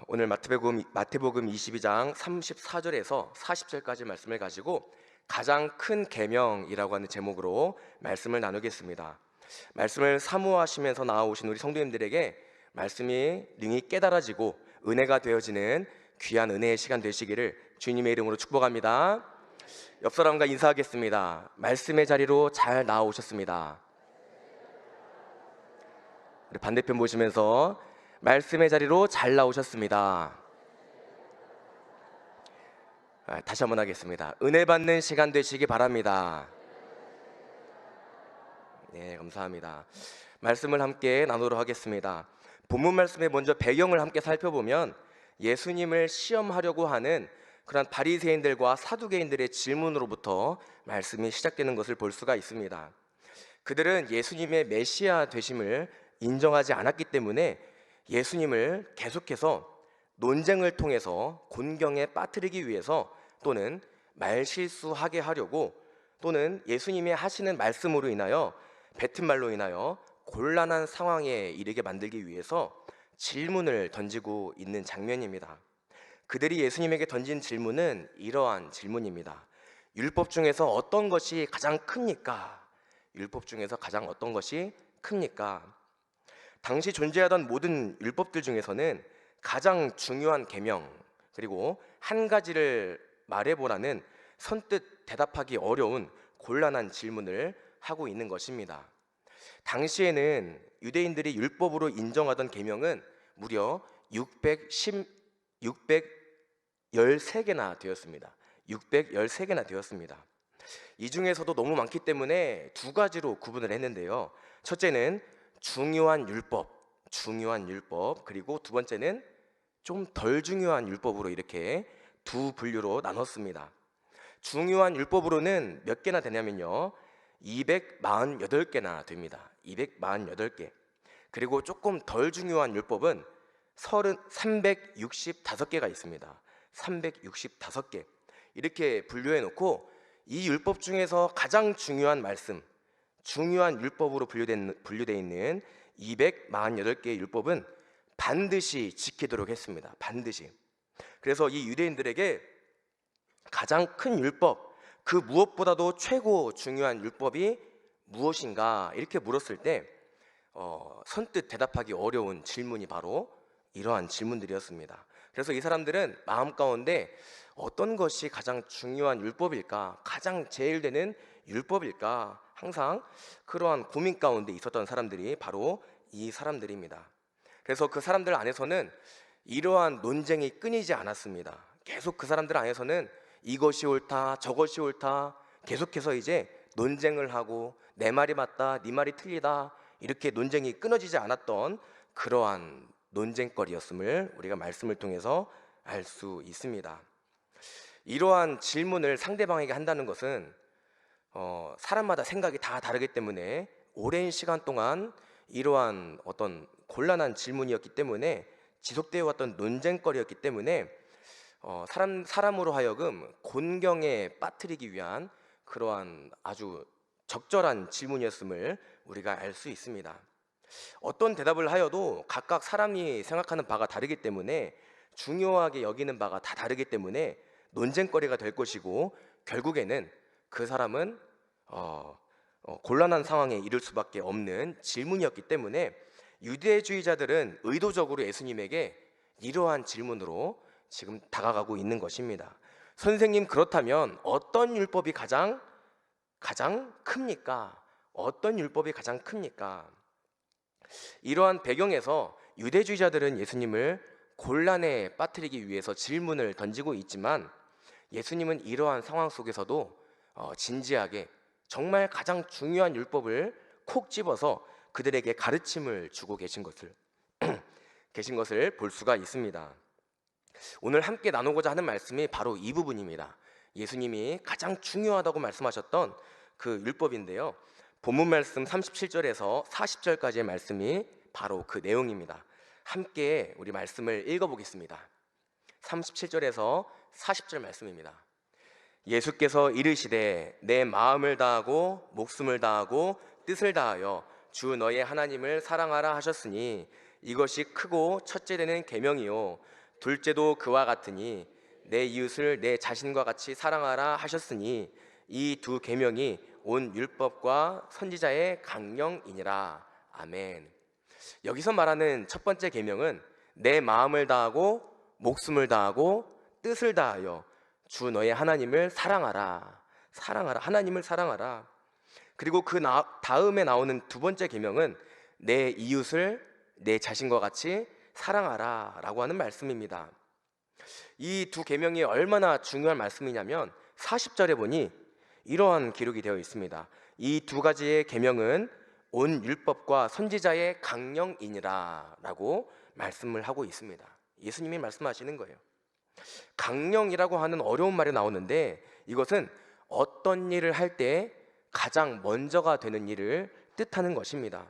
오늘 마태복음 22장 34절에서 40절까지 말씀을 가지고 가장 큰 계명이라고 하는 제목으로 말씀을 나누겠습니다. 말씀을 사모하시면서 나아오신 우리 성도님들에게 말씀이 능히 깨달아지고 은혜가 되어지는 귀한 은혜의 시간 되시기를 주님의 이름으로 축복합니다. 옆 사람과 인사하겠습니다. 말씀의 자리로 잘 나아오셨습니다. 우리 반대편 보시면서 말씀의 자리로 잘 나오셨습니다. 다시 한번 하겠습니다. 은혜 받는 시간 되시기 바랍니다. 네, 감사합니다. 말씀을 함께 나누도록 하겠습니다. 본문 말씀의 먼저 배경을 함께 살펴보면 예수님을 시험하려고 하는 그런 바리새인들과 사두개인들의 질문으로부터 말씀이 시작되는 것을 볼 수가 있습니다. 그들은 예수님의 메시아 되심을 인정하지 않았기 때문에 예수님을 계속해서 논쟁을 통해서 곤경에 빠뜨리기 위해서 또는 말실수하게 하려고 또는 예수님이 하시는 말씀으로 인하여 뱉은 말로 인하여 곤란한 상황에 이르게 만들기 위해서 질문을 던지고 있는 장면입니다. 그들이 예수님에게 던진 질문은 이러한 질문입니다. 율법 중에서 어떤 것이 가장 큽니까? 율법 중에서 가장 어떤 것이 큽니까? 당시 존재하던 모든 율법들 중에서는 가장 중요한 계명 그리고 한 가지를 말해보라는 선뜻 대답하기 어려운 곤란한 질문을 하고 있는 것입니다. 당시에는 유대인들이 율법으로 인정하던 계명은 무려 613개나 되었습니다. 613개나 되었습니다. 이 중에서도 너무 많기 때문에 두 가지로 구분을 했는데요. 첫째는 중요한 율법, 그리고 두 번째는 좀 덜 중요한 율법으로 이렇게 두 분류로 나눴습니다. 중요한 율법으로는 몇 개나 되냐면요, 248개나 됩니다. 248개. 그리고 조금 덜 중요한 율법은 365개가 있습니다. 365개. 이렇게 분류해 놓고 이 율법 중에서 가장 중요한 말씀, 중요한 율법으로 분류되어 있는 248개의 율법은 반드시 지키도록 했습니다. 반드시. 그래서 이 유대인들에게 가장 큰 율법, 그 무엇보다도 최고 중요한 율법이 무엇인가 이렇게 물었을 때 선뜻 대답하기 어려운 질문이 바로 이러한 질문들이었습니다. 그래서 이 사람들은 마음 가운데 어떤 것이 가장 중요한 율법일까, 가장 제일되는 율법일까, 항상 그러한 고민 가운데 있었던 사람들이 바로 이 사람들입니다. 그래서 그 사람들 안에서는 이러한 논쟁이 끊이지 않았습니다. 계속 그 사람들 안에서는 이것이 옳다, 저것이 옳다, 계속해서 이제 논쟁을 하고 내 말이 맞다, 네 말이 틀리다, 이렇게 논쟁이 끊어지지 않았던 그러한 논쟁거리였음을 우리가 말씀을 통해서 알 수 있습니다. 이러한 질문을 상대방에게 한다는 것은 사람마다 생각이 다 다르기 때문에 오랜 시간 동안 이러한 어떤 곤란한 질문이었기 때문에 지속되어 왔던 논쟁거리였기 때문에 사람으로 하여금 곤경에 빠뜨리기 위한 그러한 아주 적절한 질문이었음을 우리가 알 수 있습니다. 어떤 대답을 하여도 각각 사람이 생각하는 바가 다르기 때문에 중요하게 여기는 바가 다 다르기 때문에 논쟁거리가 될 것이고 결국에는 그 사람은 곤란한 상황에 이를 수밖에 없는 질문이었기 때문에 유대주의자들은 의도적으로 예수님에게 이러한 질문으로 지금 다가가고 있는 것입니다. 선생님, 그렇다면 어떤 율법이 가장 큽니까? 어떤 율법이 가장 큽니까? 이러한 배경에서 유대주의자들은 예수님을 곤란에 빠뜨리기 위해서 질문을 던지고 있지만 예수님은 이러한 상황 속에서도 진지하게 정말 가장 중요한 율법을 콕 집어서 그들에게 가르침을 주고 계신 것을 볼 수가 있습니다. 오늘 함께 나누고자 하는 말씀이 바로 이 부분입니다. 예수님이 가장 중요하다고 말씀하셨던 그 율법인데요, 본문 말씀 37절에서 40절까지의 말씀이 바로 그 내용입니다. 함께 우리 말씀을 읽어보겠습니다. 37절에서 40절 말씀입니다. 예수께서 이르시되 내 마음을 다하고 목숨을 다하고 뜻을 다하여 주 너의 하나님을 사랑하라 하셨으니 이것이 크고 첫째 되는 계명이요 둘째도 그와 같으니 내 이웃을 내 자신과 같이 사랑하라 하셨으니 이 두 계명이 온 율법과 선지자의 강령이니라. 아멘. 여기서 말하는 첫 번째 계명은 내 마음을 다하고 목숨을 다하고 뜻을 다하여 주 너의 하나님을 사랑하라. 사랑하라. 하나님을 사랑하라. 그리고 그 다음에 나오는 두 번째 계명은 내 이웃을 내 자신과 같이 사랑하라 라고 하는 말씀입니다. 이 두 계명이 얼마나 중요한 말씀이냐면 40절에 보니 이러한 기록이 되어 있습니다. 이 두 가지의 계명은 온 율법과 선지자의 강령이니라 라고 말씀을 하고 있습니다. 예수님이 말씀하시는 거예요. 강령이라고 하는 어려운 말이 나오는데 이것은 어떤 일을 할 때 가장 먼저가 되는 일을 뜻하는 것입니다.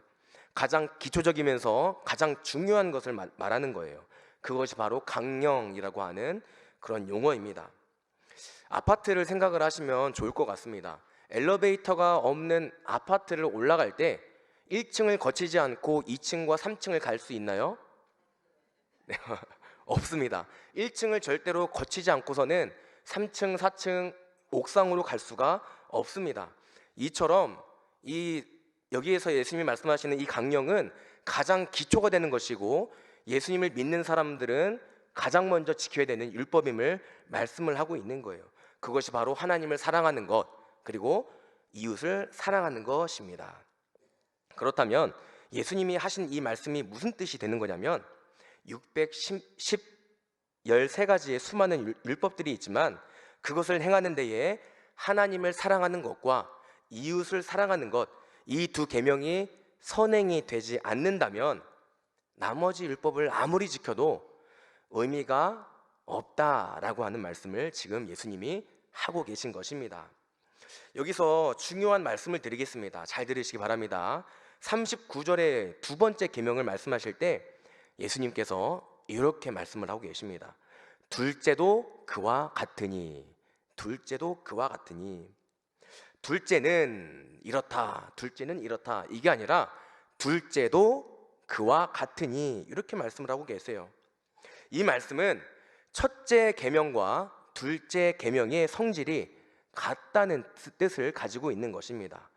가장 기초적이면서 가장 중요한 것을 말하는 거예요. 그것이 바로 강령이라고 하는 그런 용어입니다. 아파트를 생각을 하시면 좋을 것 같습니다. 엘리베이터가 없는 아파트를 올라갈 때 1층을 거치지 않고 2층과 3층을 갈 수 있나요? 네, 없습니다. 1층을 절대로 거치지 않고서는 3층, 4층 옥상으로 갈 수가 없습니다. 이처럼 여기에서 예수님이 말씀하시는 이 강령은 가장 기초가 되는 것이고 예수님을 믿는 사람들은 가장 먼저 지켜야 되는 율법임을 말씀을 하고 있는 거예요. 그것이 바로 하나님을 사랑하는 것, 그리고 이웃을 사랑하는 것입니다. 그렇다면 예수님이 하신 이 말씀이 무슨 뜻이 되는 거냐면 13가지의 수많은 율법들이 있지만 그것을 행하는 데에 하나님을 사랑하는 것과 이웃을 사랑하는 것, 이 두 계명이 선행이 되지 않는다면 나머지 율법을 아무리 지켜도 의미가 없다라고 하는 말씀을 지금 예수님이 하고 계신 것입니다. 여기서 중요한 말씀을 드리겠습니다. 잘 들으시기 바랍니다. 39절에 두 번째 계명을 말씀하실 때 예수님께서 이렇게 말씀을 하고 계십니다. 둘째도 그와 같으니, 둘째도 그와 같으니. 둘째는 이렇다, 둘째는 이렇다, 이게 아니라 둘째도 그와 같으니 이렇게 말씀을 하고 계세요. 이 말씀은 첫째 계명과 둘째 계명의 성질이 같다는 뜻을 가지고 있는 것입니다.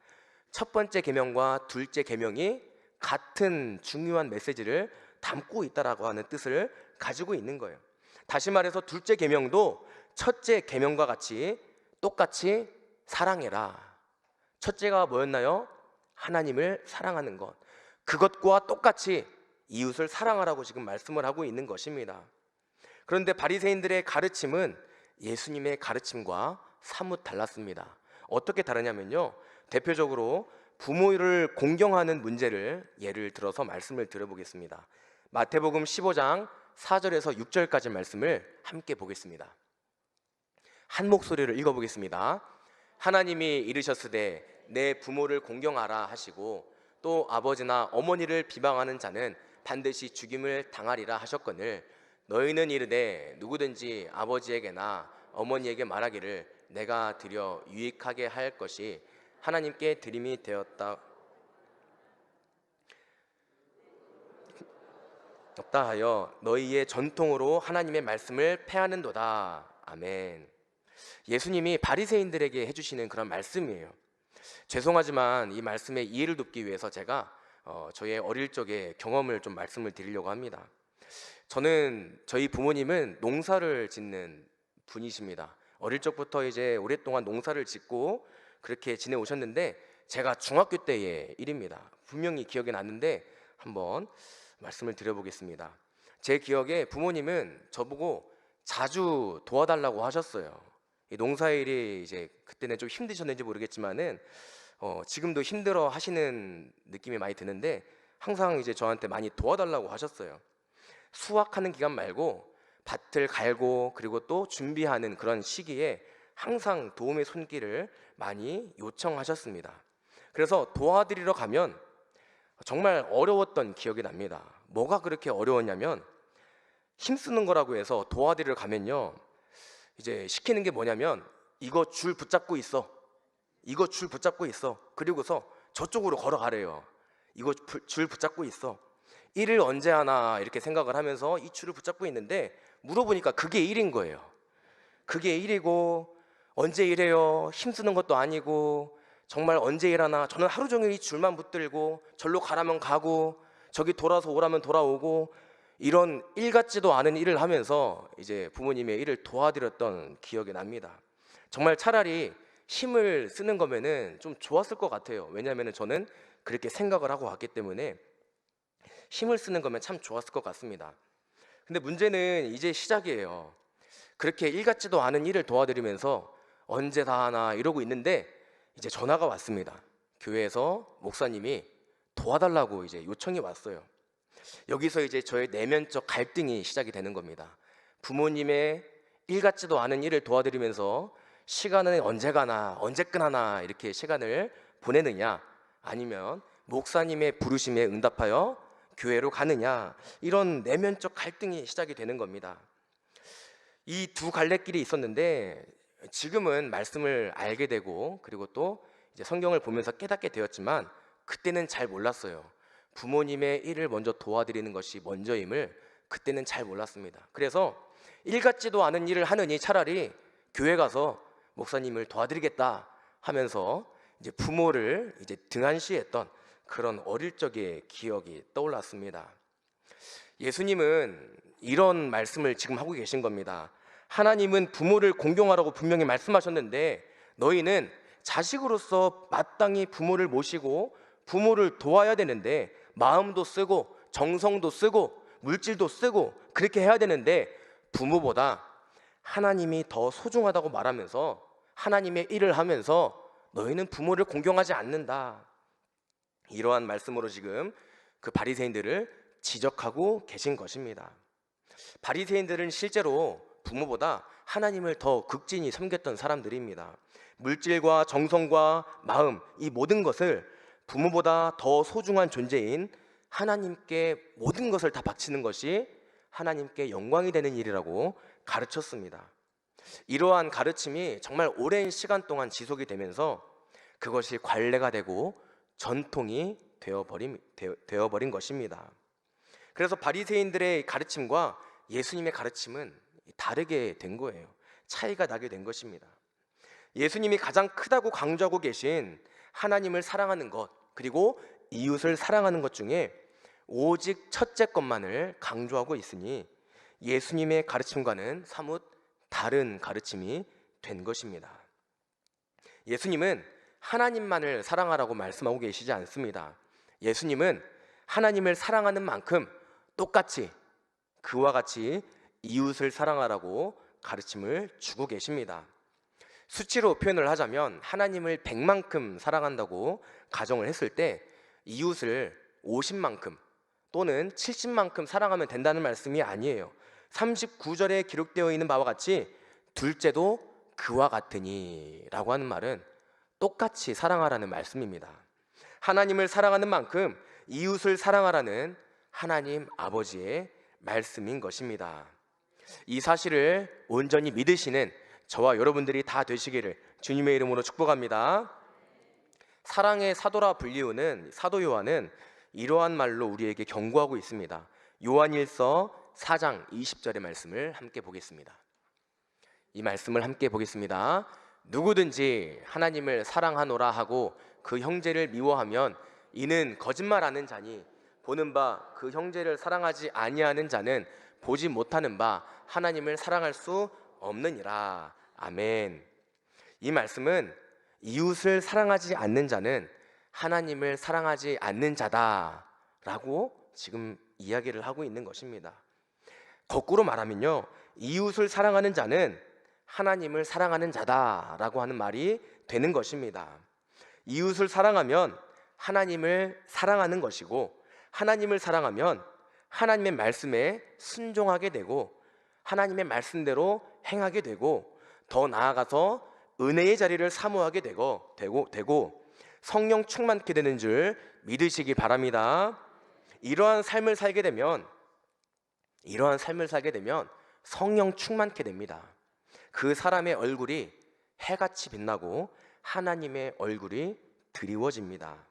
첫 번째 계명과 둘째 계명이 같은 중요한 메시지를 담고 있다라고 하는 뜻을 가지고 있는 거예요. 다시 말해서 둘째 계명도 첫째 계명과 같이 똑같이 사랑해라. 첫째가 뭐였나요? 하나님을 사랑하는 것. 그것과 똑같이 이웃을 사랑하라고 지금 말씀을 하고 있는 것입니다. 그런데 바리새인들의 가르침은 예수님의 가르침과 사뭇 달랐습니다. 어떻게 다르냐면요, 대표적으로 부모를 공경하는 문제를 예를 들어서 말씀을 드려보겠습니다. 마태복음 15장 4절에서 6절까지 말씀을 함께 보겠습니다. 한 목소리를 읽어보겠습니다. 하나님이 이르셨으되 내 부모를 공경하라 하시고 또 아버지나 어머니를 비방하는 자는 반드시 죽임을 당하리라 하셨거늘 너희는 이르되 누구든지 아버지에게나 어머니에게 말하기를 내가 드려 유익하게 할 것이 하나님께 드림이 되었다 없다 하여 너희의 전통으로 하나님의 말씀을 패하는도다. 아멘. 예수님이 바리새인들에게 해주시는 그런 말씀이에요. 죄송하지만 이 말씀의 이해를 돕기 위해서 제가 저의 어릴 적의 경험을 좀 말씀을 드리려고 합니다. 저희 부모님은 농사를 짓는 분이십니다. 어릴 적부터 이제 오랫동안 농사를 짓고 그렇게 지내오셨는데 제가 중학교 때의 일입니다. 분명히 기억이 나는데 한번 말씀을 드려보겠습니다. 제 기억에 부모님은 저보고 자주 도와달라고 하셨어요. 이 농사일이 이제 그때는 좀 힘드셨는지 모르겠지만은 지금도 힘들어 하시는 느낌이 많이 드는데 항상 이제 저한테 많이 도와달라고 하셨어요. 수확하는 기간 말고 밭을 갈고 그리고 또 준비하는 그런 시기에 항상 도움의 손길을 많이 요청하셨습니다. 그래서 도와드리러 가면 정말 어려웠던 기억이 납니다. 뭐가 그렇게 어려웠냐면 힘쓰는 거라고 해서 도와드리러 가면요, 이제 시키는 게 뭐냐면 이거 줄 붙잡고 있어, 이거 줄 붙잡고 있어, 그리고서 저쪽으로 걸어가래요. 이거 줄 붙잡고 있어. 일을 언제 하나 이렇게 생각을 하면서 이 줄을 붙잡고 있는데 물어보니까 그게 일인 거예요. 그게 일이고 언제 일해요? 힘쓰는 것도 아니고 정말 언제 일하나? 저는 하루 종일 이 줄만 붙들고 절로 가라면 가고 저기 돌아서 오라면 돌아오고 이런 일 같지도 않은 일을 하면서 이제 부모님의 일을 도와드렸던 기억이 납니다. 정말 차라리 힘을 쓰는 거면은 좀 좋았을 것 같아요. 왜냐하면 저는 그렇게 생각을 하고 왔기 때문에 힘을 쓰는 거면 참 좋았을 것 같습니다. 근데 문제는 이제 시작이에요. 그렇게 일 같지도 않은 일을 도와드리면서 언제 다 하나 이러고 있는데 이제 전화가 왔습니다. 교회에서 목사님이 도와달라고 이제 요청이 왔어요. 여기서 이제 저의 내면적 갈등이 시작이 되는 겁니다. 부모님의 일 같지도 않은 일을 도와드리면서 시간은 언제 가나 언제 끝나나 이렇게 시간을 보내느냐, 아니면 목사님의 부르심에 응답하여 교회로 가느냐, 이런 내면적 갈등이 시작이 되는 겁니다. 이 두 갈래길이 있었는데 지금은 말씀을 알게 되고 그리고 또 이제 성경을 보면서 깨닫게 되었지만 그때는 잘 몰랐어요. 부모님의 일을 먼저 도와드리는 것이 먼저임을 그때는 잘 몰랐습니다. 그래서 일 같지도 않은 일을 하느니 차라리 교회 가서 목사님을 도와드리겠다 하면서 이제 부모를 이제 등한시했던 그런 어릴 적의 기억이 떠올랐습니다. 예수님은 이런 말씀을 지금 하고 계신 겁니다. 하나님은 부모를 공경하라고 분명히 말씀하셨는데 너희는 자식으로서 마땅히 부모를 모시고 부모를 도와야 되는데 마음도 쓰고 정성도 쓰고 물질도 쓰고 그렇게 해야 되는데 부모보다 하나님이 더 소중하다고 말하면서 하나님의 일을 하면서 너희는 부모를 공경하지 않는다. 이러한 말씀으로 지금 그 바리새인들을 지적하고 계신 것입니다. 바리새인들은 실제로 부모보다 하나님을 더 극진히 섬겼던 사람들입니다. 물질과 정성과 마음, 이 모든 것을 부모보다 더 소중한 존재인 하나님께 모든 것을 다 바치는 것이 하나님께 영광이 되는 일이라고 가르쳤습니다. 이러한 가르침이 정말 오랜 시간 동안 지속이 되면서 그것이 관례가 되고 전통이 되어버린 것입니다. 그래서 바리새인들의 가르침과 예수님의 가르침은 다르게 된 거예요. 차이가 나게 된 것입니다. 예수님이 가장 크다고 강조하고 계신 하나님을 사랑하는 것, 그리고 이웃을 사랑하는 것 중에 오직 첫째 것만을 강조하고 있으니 예수님의 가르침과는 사뭇 다른 가르침이 된 것입니다. 예수님은 하나님만을 사랑하라고 말씀하고 계시지 않습니다. 예수님은 하나님을 사랑하는 만큼 똑같이 그와 같이 이웃을 사랑하라고 가르침을 주고 계십니다. 수치로 표현을 하자면 하나님을 100만큼 사랑한다고 가정을 했을 때 이웃을 50만큼 또는 70만큼 사랑하면 된다는 말씀이 아니에요. 39절에 기록되어 있는 바와 같이 둘째도 그와 같으니 라고 하는 말은 똑같이 사랑하라는 말씀입니다. 하나님을 사랑하는 만큼 이웃을 사랑하라는 하나님 아버지의 말씀인 것입니다. 이 사실을 온전히 믿으시는 저와 여러분들이 다 되시기를 주님의 이름으로 축복합니다. 사랑의 사도라 불리우는 사도 요한은 이러한 말로 우리에게 경고하고 있습니다. 요한일서 4장 20절의 말씀을 함께 보겠습니다. 이 말씀을 함께 보겠습니다. 누구든지 하나님을 사랑하노라 하고 그 형제를 미워하면 이는 거짓말하는 자니 보는 바 그 형제를 사랑하지 아니하는 자는 보지 못하는 바 하나님을 사랑할 수 없느니라. 아멘. 이 말씀은 이웃을 사랑하지 않는 자는 하나님을 사랑하지 않는 자다라고 지금 이야기를 하고 있는 것입니다. 거꾸로 말하면요, 이웃을 사랑하는 자는 하나님을 사랑하는 자다라고 하는 말이 되는 것입니다. 이웃을 사랑하면 하나님을 사랑하는 것이고, 하나님을 사랑하면 하나님의 말씀에 순종하게 되고 하나님의 말씀대로 행하게 되고 더 나아가서 은혜의 자리를 사모하게 되고 성령 충만케 되는 줄 믿으시기 바랍니다. 이러한 삶을 살게 되면 성령 충만케 됩니다. 그 사람의 얼굴이 해같이 빛나고 하나님의 얼굴이 드리워집니다.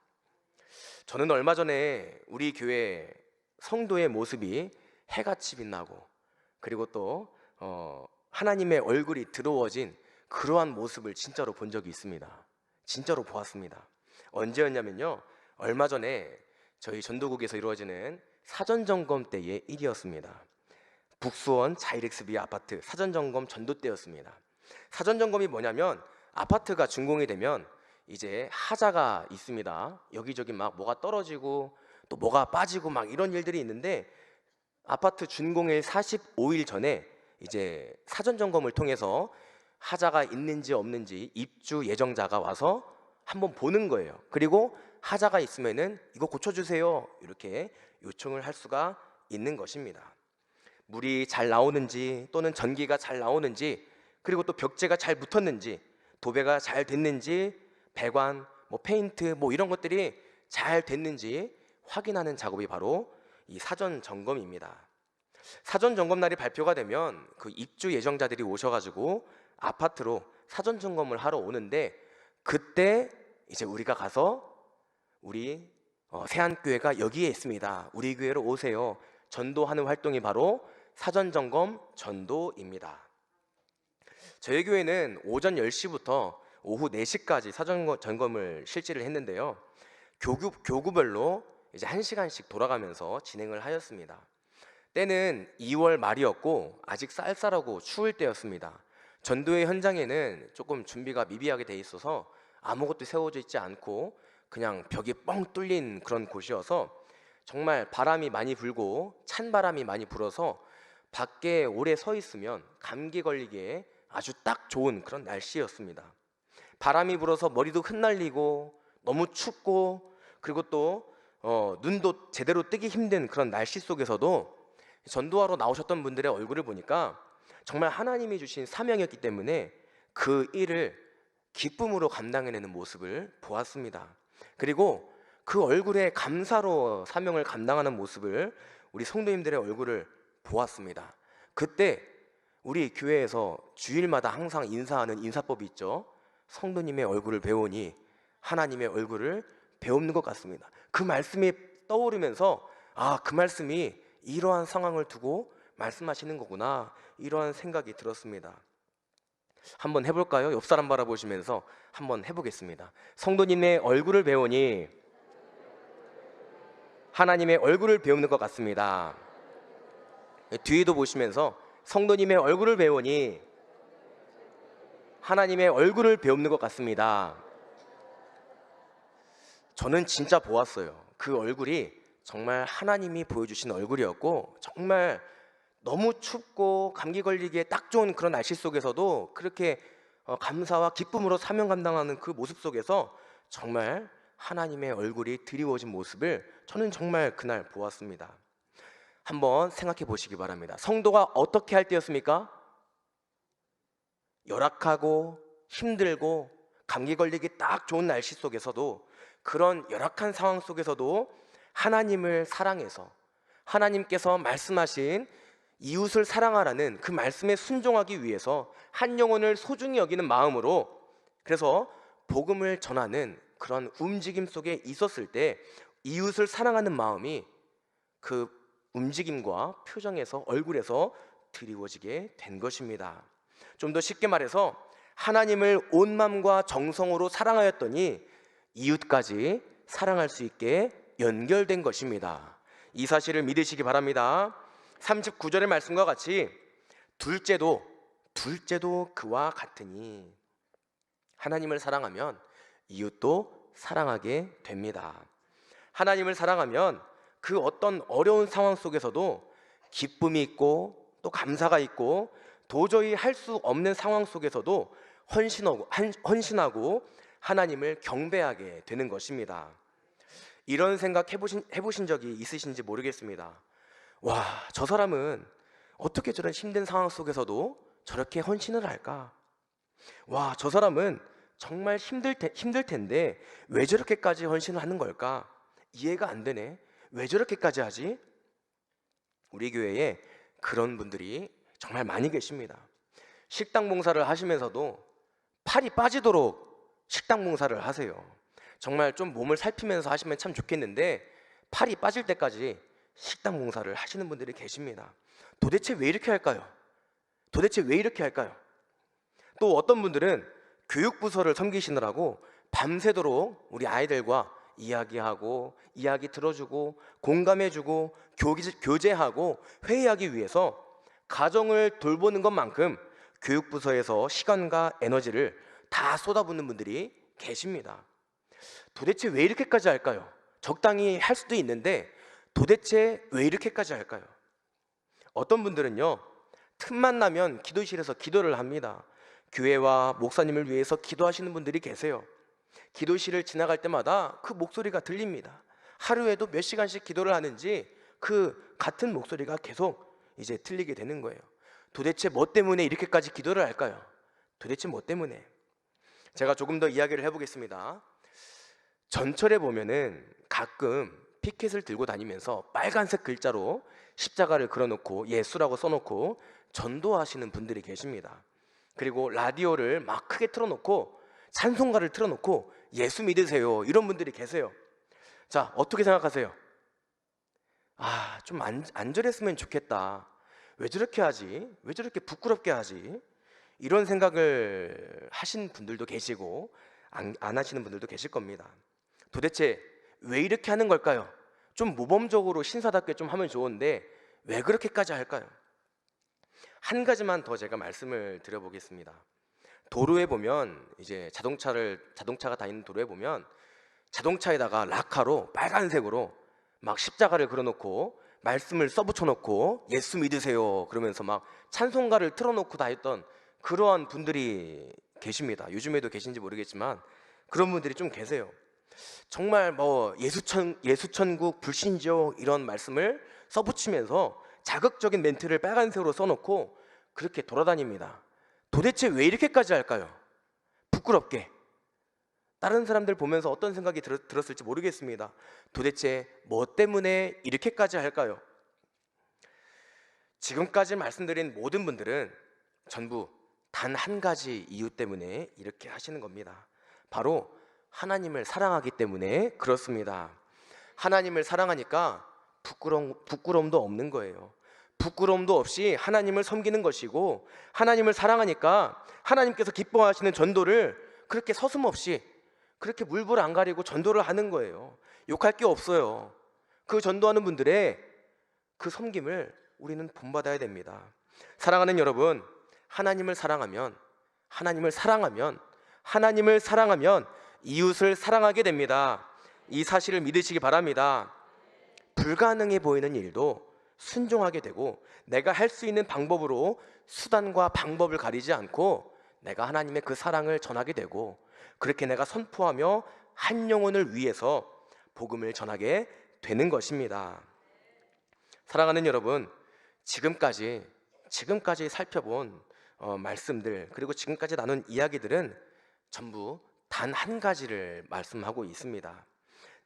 저는 얼마 전에 우리 교회 성도의 모습이 해같이 빛나고, 그리고 또 하나님의 얼굴이 드러워진 그러한 모습을 진짜로 본 적이 있습니다. 진짜로 보았습니다. 언제였냐면요, 얼마 전에 저희 전도국에서 이루어지는 사전점검 때의 일이었습니다. 북수원 자이렉스비 아파트 사전점검 전도 때였습니다. 사전점검이 뭐냐면, 아파트가 준공이 되면 이제 하자가 있습니다. 여기저기 막 뭐가 떨어지고 또 뭐가 빠지고 막 이런 일들이 있는데, 아파트 준공일 45일 전에 이제 사전점검을 통해서 하자가 있는지 없는지 입주 예정자가 와서 한번 보는 거예요. 그리고 하자가 있으면은 이거 고쳐주세요, 이렇게 요청을 할 수가 있는 것입니다. 물이 잘 나오는지 또는 전기가 잘 나오는지, 그리고 또 벽재가 잘 붙었는지, 도배가 잘 됐는지, 배관, 뭐 페인트 뭐 이런 것들이 잘 됐는지 확인하는 작업이 바로 이 사전 점검입니다. 사전 점검 날이 발표가 되면 그 입주 예정자들이 오셔가지고 아파트로 사전 점검을 하러 오는데, 그때 이제 우리가 가서 우리 세안교회가 여기에 있습니다, 우리 교회로 오세요, 전도하는 활동이 바로 사전 점검 전도입니다. 저희 교회는 오전 10시부터 오후 4시까지 사전 점검을 실시를 했는데요, 교구별로 이제 1시간씩 돌아가면서 진행을 하였습니다. 때는 2월 말이었고 아직 쌀쌀하고 추울 때였습니다. 전도의 현장에는 조금 준비가 미비하게 돼 있어서 아무것도 세워져 있지 않고 그냥 벽이 뻥 뚫린 그런 곳이어서 정말 바람이 많이 불고 찬바람이 많이 불어서 밖에 오래 서 있으면 감기 걸리기에 아주 딱 좋은 그런 날씨였습니다. 바람이 불어서 머리도 흩날리고 너무 춥고, 그리고 또 눈도 제대로 뜨기 힘든 그런 날씨 속에서도 전도하러 나오셨던 분들의 얼굴을 보니까 정말 하나님이 주신 사명이었기 때문에 그 일을 기쁨으로 감당해내는 모습을 보았습니다. 그리고 그 얼굴에 감사로 사명을 감당하는 모습을, 우리 성도님들의 얼굴을 보았습니다. 그때 우리 교회에서 주일마다 항상 인사하는 인사법이 있죠. 성도님의 얼굴을 배우니 하나님의 얼굴을 배우는 것 같습니다. 그 말씀이 떠오르면서 그 말씀이 이러한 상황을 두고 말씀하시는 거구나, 이러한 생각이 들었습니다. 한번 해볼까요? 옆 사람 바라보시면서 한번 해보겠습니다. 성도님의 얼굴을 배우니 하나님의 얼굴을 배우는 것 같습니다. 뒤에도 보시면서 성도님의 얼굴을 배우니 하나님의 얼굴을 배우는 것 같습니다. 저는 진짜 보았어요. 그 얼굴이 정말 하나님이 보여주신 얼굴이었고, 정말 너무 춥고 감기 걸리기에 딱 좋은 그런 날씨 속에서도 그렇게 감사와 기쁨으로 사명 감당하는 그 모습 속에서 정말 하나님의 얼굴이 드리워진 모습을 저는 정말 그날 보았습니다. 한번 생각해 보시기 바랍니다. 성도가 어떻게 할 때였습니까? 열악하고 힘들고 감기 걸리기 딱 좋은 날씨 속에서도, 그런 열악한 상황 속에서도 하나님을 사랑해서 하나님께서 말씀하신 이웃을 사랑하라는 그 말씀에 순종하기 위해서 한 영혼을 소중히 여기는 마음으로, 그래서 복음을 전하는 그런 움직임 속에 있었을 때 이웃을 사랑하는 마음이 그 움직임과 표정에서, 얼굴에서 드리워지게 된 것입니다. 좀 더 쉽게 말해서 하나님을 온 마음과 정성으로 사랑하였더니 이웃까지 사랑할 수 있게 연결된 것입니다. 이 사실을 믿으시기 바랍니다. 39절의 말씀과 같이 둘째도 그와 같으니, 하나님을 사랑하면 이웃도 사랑하게 됩니다. 하나님을 사랑하면 그 어떤 어려운 상황 속에서도 기쁨이 있고 또 감사가 있고, 도저히 할 수 없는 상황 속에서도 헌신하고 하나님을 경배하게 되는 것입니다. 이런 생각 해보신 적이 있으신지 모르겠습니다. 와, 저 사람은 어떻게 저런 힘든 상황 속에서도 저렇게 헌신을 할까? 와, 저 사람은 정말 힘들 텐데 왜 저렇게까지 헌신을 하는 걸까? 이해가 안 되네. 왜 저렇게까지 하지? 우리 교회에 그런 분들이 정말 많이 계십니다. 식당 봉사를 하시면서도 팔이 빠지도록 식당 봉사를 하세요. 정말 좀 몸을 살피면서 하시면 참 좋겠는데 팔이 빠질 때까지 식당 봉사를 하시는 분들이 계십니다. 도대체 왜 이렇게 할까요? 도대체 왜 이렇게 할까요? 또 어떤 분들은 교육부서를 섬기시느라고 밤새도록 우리 아이들과 이야기하고 이야기 들어주고 공감해주고 교제하고 회의하기 위해서 가정을 돌보는 것만큼 교육부서에서 시간과 에너지를 다 쏟아붓는 분들이 계십니다. 도대체 왜 이렇게까지 할까요? 적당히 할 수도 있는데 도대체 왜 이렇게까지 할까요? 어떤 분들은요, 틈만 나면 기도실에서 기도를 합니다. 교회와 목사님을 위해서 기도하시는 분들이 계세요. 기도실을 지나갈 때마다 그 목소리가 들립니다. 하루에도 몇 시간씩 기도를 하는지 그 같은 목소리가 계속 이제 들리게 되는 거예요. 도대체 뭐 때문에 이렇게까지 기도를 할까요? 도대체 뭐 때문에? 제가 조금 더 이야기를 해보겠습니다. 전철에 보면은 가끔 피켓을 들고 다니면서 빨간색 글자로 십자가를 그려놓고 예수라고 써놓고 전도하시는 분들이 계십니다. 그리고 라디오를 막 크게 틀어놓고 찬송가를 틀어놓고 예수 믿으세요, 이런 분들이 계세요. 자, 어떻게 생각하세요? 좀 안 저랬으면 좋겠다. 왜 저렇게 하지? 왜 저렇게 부끄럽게 하지? 이런 생각을 하신 분들도 계시고 안 하시는 분들도 계실 겁니다. 도대체 왜 이렇게 하는 걸까요? 좀 모범적으로 신사답게 좀 하면 좋은데 왜 그렇게까지 할까요? 한 가지만 더 제가 말씀을 드려보겠습니다. 도로에 보면 이제 자동차가 다니는 도로에 보면 자동차에다가 라카로 빨간색으로 막 십자가를 그려놓고 말씀을 써붙여놓고 예수 믿으세요 그러면서 막 찬송가를 틀어놓고 다녔던 그러한 분들이 계십니다. 요즘에도 계신지 모르겠지만 그런 분들이 좀 계세요. 정말 뭐 예수천국 불신죠 이런 말씀을 써붙이면서 자극적인 멘트를 빨간색으로 써놓고 그렇게 돌아다닙니다. 도대체 왜 이렇게까지 할까요? 부끄럽게. 다른 사람들 보면서 어떤 생각이 들었을지 모르겠습니다. 도대체 뭐 때문에 이렇게까지 할까요? 지금까지 말씀드린 모든 분들은 전부 단 한 가지 이유 때문에 이렇게 하시는 겁니다. 바로 하나님을 사랑하기 때문에 그렇습니다. 하나님을 사랑하니까 부끄러움도 없는 거예요. 부끄러움도 없이 하나님을 섬기는 것이고, 하나님을 사랑하니까 하나님께서 기뻐하시는 전도를 그렇게 서슴없이 그렇게 물불 안 가리고 전도를 하는 거예요. 욕할 게 없어요. 그 전도하는 분들의 그 섬김을 우리는 본받아야 됩니다. 사랑하는 여러분, 하나님을 사랑하면 이웃을 사랑하게 됩니다. 이 사실을 믿으시기 바랍니다. 불가능해 보이는 일도 순종하게 되고, 내가 할 수 있는 방법으로 수단과 방법을 가리지 않고 내가 하나님의 그 사랑을 전하게 되고, 그렇게 내가 선포하며 한 영혼을 위해서 복음을 전하게 되는 것입니다. 사랑하는 여러분, 지금까지 살펴본 말씀들, 그리고 지금까지 나눈 이야기들은 전부 단 한 가지를 말씀하고 있습니다.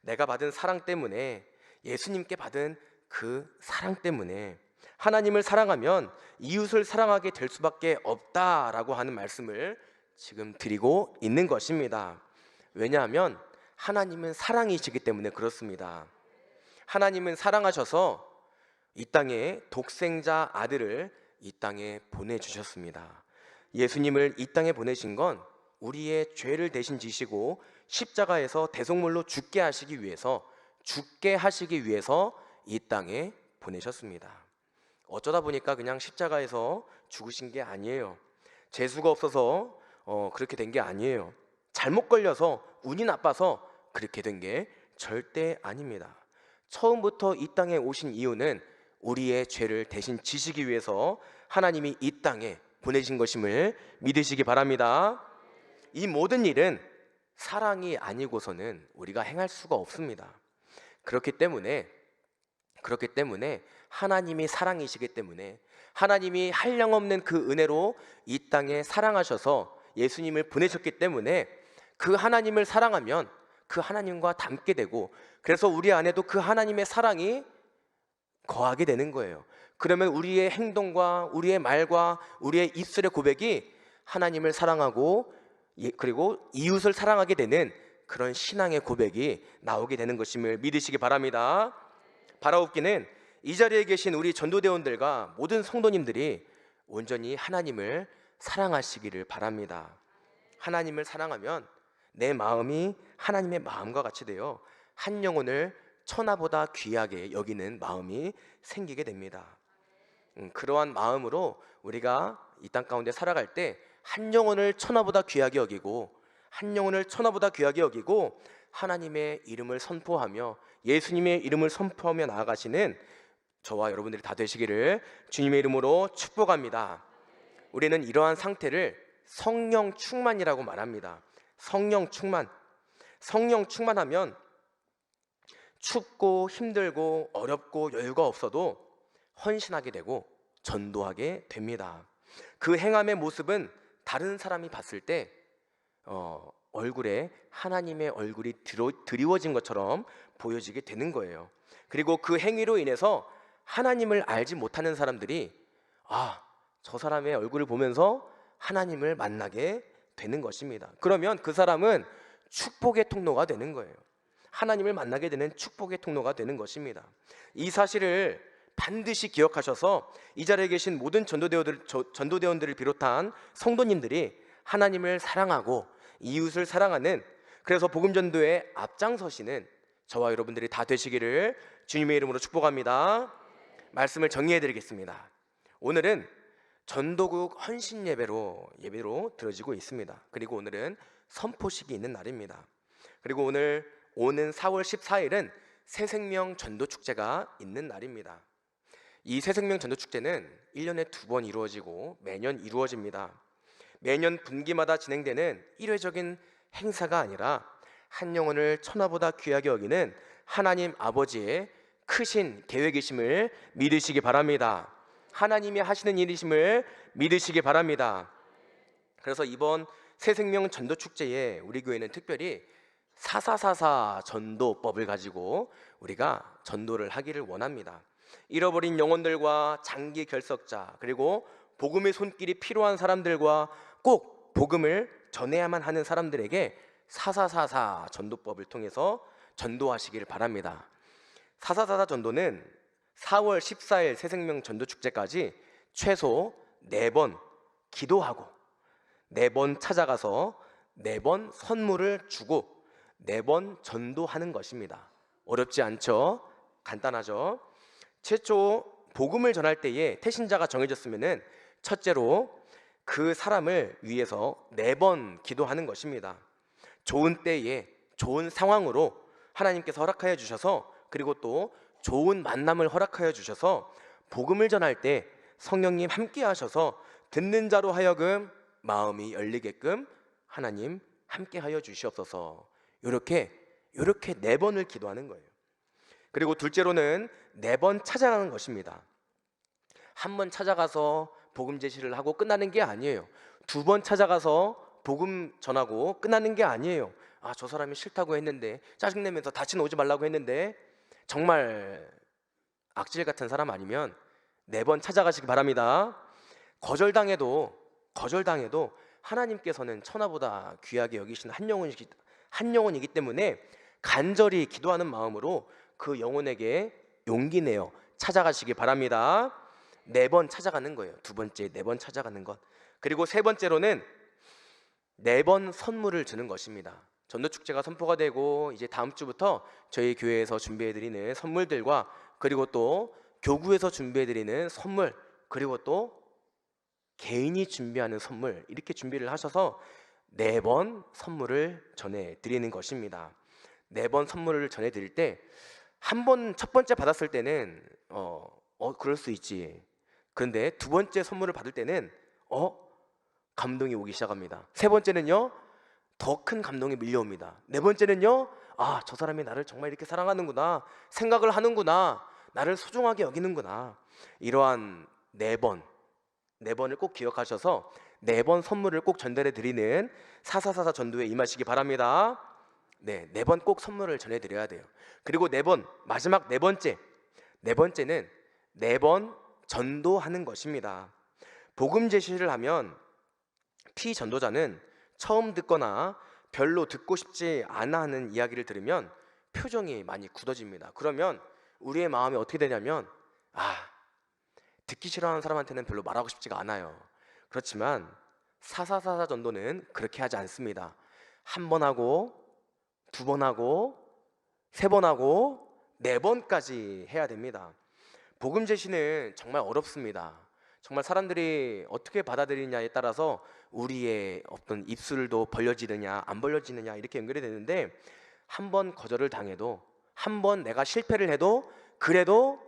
내가 받은 사랑 때문에, 예수님께 받은 그 사랑 때문에 하나님을 사랑하면 이웃을 사랑하게 될 수밖에 없다라고 하는 말씀을 지금 드리고 있는 것입니다. 왜냐하면 하나님은 사랑이시기 때문에 그렇습니다. 하나님은 사랑하셔서 이 땅에 독생자 아들을 이 땅에 보내주셨습니다. 예수님을 이 땅에 보내신 건 우리의 죄를 대신 지시고 십자가에서 대속물로 죽게 하시기 위해서 이 땅에 보내셨습니다. 어쩌다 보니까 그냥 십자가에서 죽으신 게 아니에요. 재수가 없어서 그렇게 된 게 아니에요. 잘못 걸려서 운이 나빠서 그렇게 된 게 절대 아닙니다. 처음부터 이 땅에 오신 이유는 우리의 죄를 대신 지시기 위해서 하나님이 이 땅에 보내신 것임을 믿으시기 바랍니다. 이 모든 일은 사랑이 아니고서는 우리가 행할 수가 없습니다. 그렇기 때문에 하나님이 사랑이시기 때문에, 하나님이 한량없는 그 은혜로 이 땅에 사랑하셔서 예수님을 보내셨기 때문에 그 하나님을 사랑하면 그 하나님과 닮게 되고, 그래서 우리 안에도 그 하나님의 사랑이 거하게 되는 거예요. 그러면 우리의 행동과 우리의 말과 우리의 입술의 고백이 하나님을 사랑하고 그리고 이웃을 사랑하게 되는 그런 신앙의 고백이 나오게 되는 것임을 믿으시기 바랍니다. 바라옵기는 이 자리에 계신 우리 전도대원들과 모든 성도님들이 온전히 하나님을 사랑하시기를 바랍니다. 하나님을 사랑하면 내 마음이 하나님의 마음과 같이 되어 한 영혼을 천하보다 귀하게 여기는 마음이 생기게 됩니다. 그러한 마음으로 우리가 이 땅 가운데 살아갈 때 한 영혼을 천하보다 귀하게 여기고, 한 영혼을 천하보다 귀하게 여기고 하나님의 이름을 선포하며 예수님의 이름을 선포하며 나아가시는 저와 여러분들이 다 되시기를 주님의 이름으로 축복합니다. 우리는 이러한 상태를 성령 충만이라고 말합니다. 성령 충만. 성령 충만하면 춥고 힘들고 어렵고 여유가 없어도 헌신하게 되고 전도하게 됩니다. 그 행함의 모습은 다른 사람이 봤을 때 얼굴에 하나님의 얼굴이 드리워진 것처럼 보여지게 되는 거예요. 그리고 그 행위로 인해서 하나님을 알지 못하는 사람들이 저 사람의 얼굴을 보면서 하나님을 만나게 되는 것입니다. 그러면 그 사람은 축복의 통로가 되는 거예요. 하나님을 만나게 되는 축복의 통로가 되는 것입니다. 이 사실을 반드시 기억하셔서 이 자리에 계신 모든 전도대원들을 비롯한 성도님들이 하나님을 사랑하고 이웃을 사랑하는, 그래서 복음전도에 앞장서시는 저와 여러분들이 다 되시기를 주님의 이름으로 축복합니다. 말씀을 정리해 드리겠습니다. 오늘은 전도국 헌신 예배로 드려지고 있습니다. 그리고 오늘은 선포식이 있는 날입니다. 그리고 오는 4월 14일은 새생명 전도축제가 있는 날입니다. 이 새생명 전도축제는 1년에 2번 이루어지고 매년 이루어집니다. 매년 분기마다 진행되는 일회적인 행사가 아니라 한 영혼을 천하보다 귀하게 여기는 하나님 아버지의 크신 계획이심을 믿으시기 바랍니다. 하나님이 하시는 일이심을 믿으시기 바랍니다. 그래서 이번 새생명 전도축제에 우리 교회는 특별히 4444 전도법을 가지고 우리가 전도를 하기를 원합니다. 잃어버린 영혼들과 장기 결석자, 그리고 복음의 손길이 필요한 사람들과 꼭 복음을 전해야만 하는 사람들에게 4444 전도법을 통해서 전도하시기를 바랍니다. 4444 전도는 4월 14일 새생명 전도축제까지 최소 4번 기도하고 4번 찾아가서 4번 선물을 주고 4번 전도하는 것입니다. 어렵지 않죠? 간단하죠? 최초 복음을 전할 때에 태신자가 정해졌으면은 첫째로 그 사람을 위해서 4번 기도하는 것입니다. 좋은 때에 좋은 상황으로 하나님께서 허락하여 주셔서, 그리고 또 좋은 만남을 허락하여 주셔서 복음을 전할 때 성령님 함께 하셔서 듣는 자로 하여금 마음이 열리게끔 하나님 함께 하여 주시옵소서. 이렇게 4번을 기도하는 거예요. 그리고 둘째로는 4번 찾아가는 것입니다. 한 번 찾아가서 복음 제시를 하고 끝나는 게 아니에요. 2번 찾아가서 복음 전하고 끝나는 게 아니에요. 저 사람이 싫다고 했는데, 짜증내면서 다시는 오지 말라고 했는데, 정말 악질 같은 사람 아니면 4번 찾아가시기 바랍니다. 거절당해도 하나님께서는 천하보다 귀하게 여기신 한 영혼이기 때문에 간절히 기도하는 마음으로 그 영혼에게 용기 내어 찾아가시기 바랍니다. 4번 찾아가는 거예요. 2번째 4번 찾아가는 것. 그리고 3번째로는 4번 선물을 주는 것입니다. 전도축제가 선포가 되고 이제 다음 주부터 저희 교회에서 준비해드리는 선물들과, 그리고 또 교구에서 준비해드리는 선물, 그리고 또 개인이 준비하는 선물, 이렇게 준비를 하셔서 4번 선물을 전해드리는 것입니다. 4번 선물을 전해드릴 때 첫 번째 받았을 때는 그럴 수 있지. 그런데 2번째 선물을 받을 때는 감동이 오기 시작합니다. 3번째는요, 더 큰 감동이 밀려옵니다. 4번째는요, 저 사람이 나를 정말 이렇게 사랑하는구나, 생각을 하는구나, 나를 소중하게 여기는구나. 이러한 4번을 꼭 기억하셔서 4번 선물을 꼭 전달해 드리는 4444 전도에 임하시기 바랍니다. 4번 꼭 선물을 전해드려야 돼요. 그리고 마지막 4번째는 4번 전도하는 것입니다. 복음 제시를 하면 피전도자는 처음 듣거나 별로 듣고 싶지 않아 하는 이야기를 들으면 표정이 많이 굳어집니다. 그러면 우리의 마음이 어떻게 되냐면 듣기 싫어하는 사람한테는 별로 말하고 싶지가 않아요. 그렇지만 사사사사 전도는 그렇게 하지 않습니다. 한 번 하고, 두 번 하고, 세 번 하고, 네 번까지 해야 됩니다. 복음 제시는 정말 어렵습니다. 정말 사람들이 어떻게 받아들이냐에 따라서 우리의 어떤 입술도 벌려지느냐 안 벌려지느냐 이렇게 연결이 되는데, 한 번 거절을 당해도, 한 번 내가 실패를 해도 그래도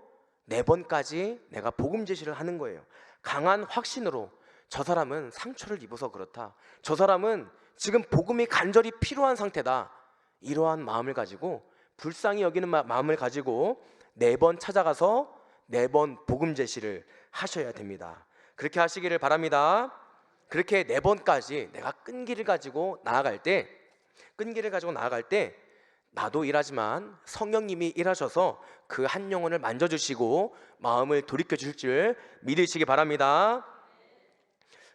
네 번까지 내가 복음 제시를 하는 거예요. 강한 확신으로 저 사람은 상처를 입어서 그렇다, 저 사람은 지금 복음이 간절히 필요한 상태다, 이러한 마음을 가지고, 불쌍히 여기는 마음을 가지고 네 번 찾아가서 네 번 복음 제시를 하셔야 됩니다. 그렇게 하시기를 바랍니다. 그렇게 네 번까지 내가 끈기를 가지고 나아갈 때, 나도 일하지만 성령님이 일하셔서 그 한 영혼을 만져주시고 마음을 돌이켜 주실 줄 믿으시기 바랍니다.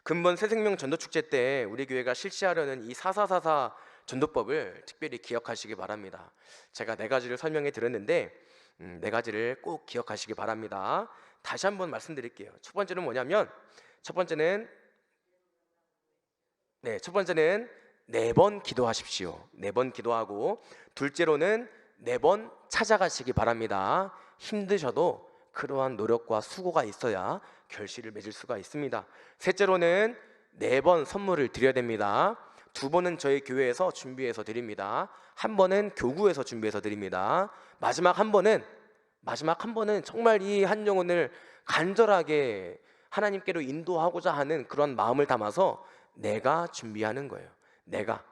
근본 새생명 전도축제 때 우리 교회가 실시하려는 이 4444 전도법을 특별히 기억하시기 바랍니다. 제가 네 가지를 설명해 드렸는데 네 가지를 꼭 기억하시기 바랍니다. 다시 한번 말씀드릴게요. 첫 번째는 뭐냐면, 첫 번째는 네 번 기도하십시오. 네 번 기도하고, 둘째로는 네 번 찾아가시기 바랍니다. 힘드셔도 그러한 노력과 수고가 있어야 결실을 맺을 수가 있습니다. 셋째로는 네 번 선물을 드려야 됩니다. 두 번은 저희 교회에서 준비해서 드립니다. 한 번은 교구에서 준비해서 드립니다. 마지막 한 번은 정말 이 한 영혼을 간절하게 하나님께로 인도하고자 하는 그런 마음을 담아서 내가 준비하는 거예요. 내가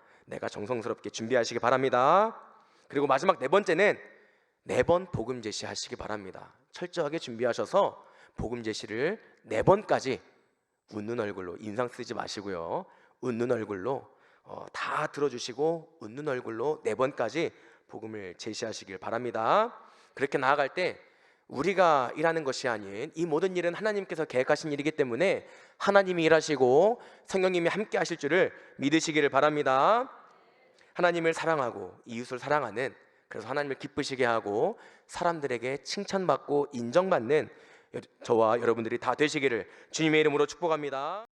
정성스럽게 준비하시기 바랍니다. 그리고 마지막 네 번째는 네 번 복음 제시하시기 바랍니다. 철저하게 준비하셔서 복음 제시를 네 번까지 웃는 얼굴로, 인상 쓰지 마시고요, 웃는 얼굴로 다 들어주시고 웃는 얼굴로 네 번까지 복음을 제시하시길 바랍니다. 그렇게 나아갈 때 우리가 일하는 것이 아닌 이 모든 일은 하나님께서 계획하신 일이기 때문에 하나님이 일하시고 성령님이 함께 하실 줄을 믿으시기를 바랍니다. 하나님을 사랑하고 이웃을 사랑하는, 그래서 하나님을 기쁘시게 하고 사람들에게 칭찬받고 인정받는 저와 여러분들이 다 되시기를 주님의 이름으로 축복합니다.